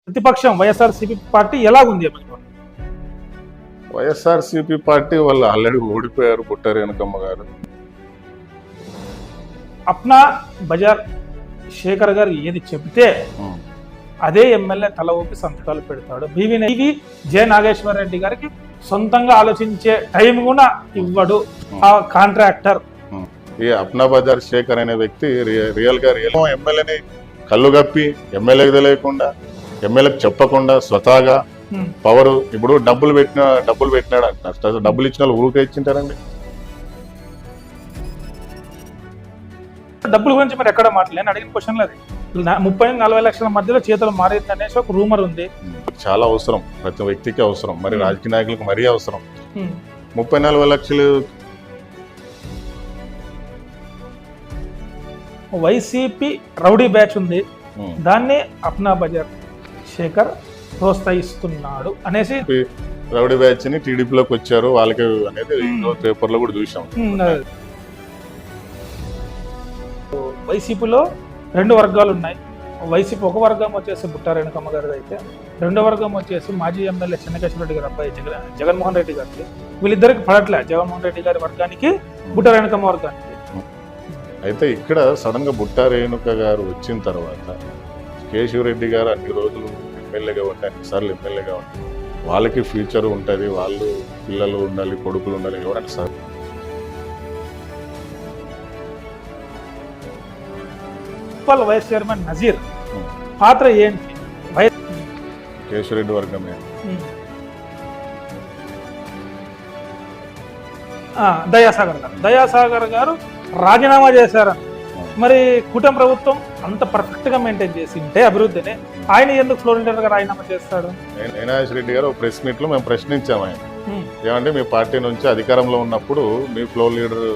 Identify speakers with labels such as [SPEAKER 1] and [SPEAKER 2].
[SPEAKER 1] ప్రతిపక్షం వైఎస్ఆర్సీపీ పార్టీ ఎలాగుంది?
[SPEAKER 2] వైఎస్ఆర్సీపీ పార్టీ వాళ్ళు ఆల్రెడీ ఓడిపోయారు బుట్ట రేణుకమ్మ గారు.
[SPEAKER 1] అప్నా బజార్ శేఖర్ గారు ఏది చెబితే అదే ఎమ్మెల్యే తల ఊపి సంతకాలు పెడతాడు. బీవీ జె నాగేశ్వర రెడ్డి గారికి సొంతంగా ఆలోచించే టైం కూడా ఇవ్వడు ఆ కాంట్రాక్టర్.
[SPEAKER 2] ఈ అప్నా బజార్ శేఖర్ అనే వ్యక్తి రియల్ గా ఎమ్మెల్యేని కళ్ళు కప్పి ఎమ్మెల్యేకి తెలియకుండా ఎమ్మెల్యేకి చెప్పకుండా స్వతహాగా పవర్ ఇప్పుడు డబ్బులు పెట్టినాడు అంటారు. డబ్బులు ఇచ్చిన వాళ్ళు ఊరికే ఇచ్చింటారండి.
[SPEAKER 1] డబ్బుల గురించి మరి ఎక్కడ మాట్లాడలేదు. అడిగిన క్వశ్చన్ అది 30-40 లక్షల మధ్యలో చేతులు మారింది అనేసి ఒక రూమర్ ఉంది.
[SPEAKER 2] చాలా అవసరం, ప్రతి వ్యక్తికి అవసరం, మరి రాజకీయ నాయకులకు మరీ అవసరం. 30-40 లక్షలు
[SPEAKER 1] వైసీపీ రౌడీ బ్యాచ్ ఉంది, దాన్ని అప్నా బజార్ శేఖర్ ప్రోత్సహిస్తున్నాడు అనేసి
[SPEAKER 2] రౌడీ బ్యాచ్ ని టీడీపీలోకి వచ్చారు వాళ్ళకి అనేది పేపర్ లో కూడా చూసాం.
[SPEAKER 1] వైసీపీలో 2 వర్గాలు ఉన్నాయి. వైసీపీ ఒక వర్గం వచ్చేసి బుట్ట రేణుకమ్మ గారిది అయితే, రెండో వర్గం వచ్చేసి మాజీ ఎమ్మెల్యే చెన్నకేశ్వర రెడ్డి గారి అబ్బాయి జగన్మోహన్ రెడ్డి గారికి. వీళ్ళిద్దరికి పడట్లే, జగన్మోహన్ రెడ్డి గారి వర్గానికి బుట్ట రేణుకమ్మ వర్గానికి.
[SPEAKER 2] అయితే ఇక్కడ సడన్ గా బుట్ట రేణుక గారు వచ్చిన తర్వాత కేశవరెడ్డి గారు అన్ని రోజులు ఎమ్మెల్యేగా ఉంటే, అన్నిసార్లు ఎమ్మెల్యేగా ఉంటే వాళ్ళకి ఫ్యూచర్ ఉంటుంది, వాళ్ళు పిల్లలు ఉండాలి, కొడుకులు ఉండాలి, ఎవరైనా సార్
[SPEAKER 1] వైస్ చైర్మన్ నజీర్ పాత్ర ఏంటి?
[SPEAKER 2] కేశవరెడ్డి వర్గమే.
[SPEAKER 1] దయాసాగర్ గారు రాజీనామా చేశారని. మరి కూటమి ప్రభుత్వం అంత పర్ఫెక్ట్ గా మెయింటైన్ చేసి ఉంటే అభివృద్ధిని ఆయన ఎందుకు ఫ్లోర్ లీడర్ గా రాజీనామా చేస్తాడు?
[SPEAKER 2] అవినాష్ రెడ్డి గారు ప్రెస్ మీట్ లో మేము ప్రశ్నించాము ఆయన ఏమంటే మీ పార్టీ నుంచి అధికారంలో ఉన్నప్పుడు మీ ఫ్లోర్ లీడర్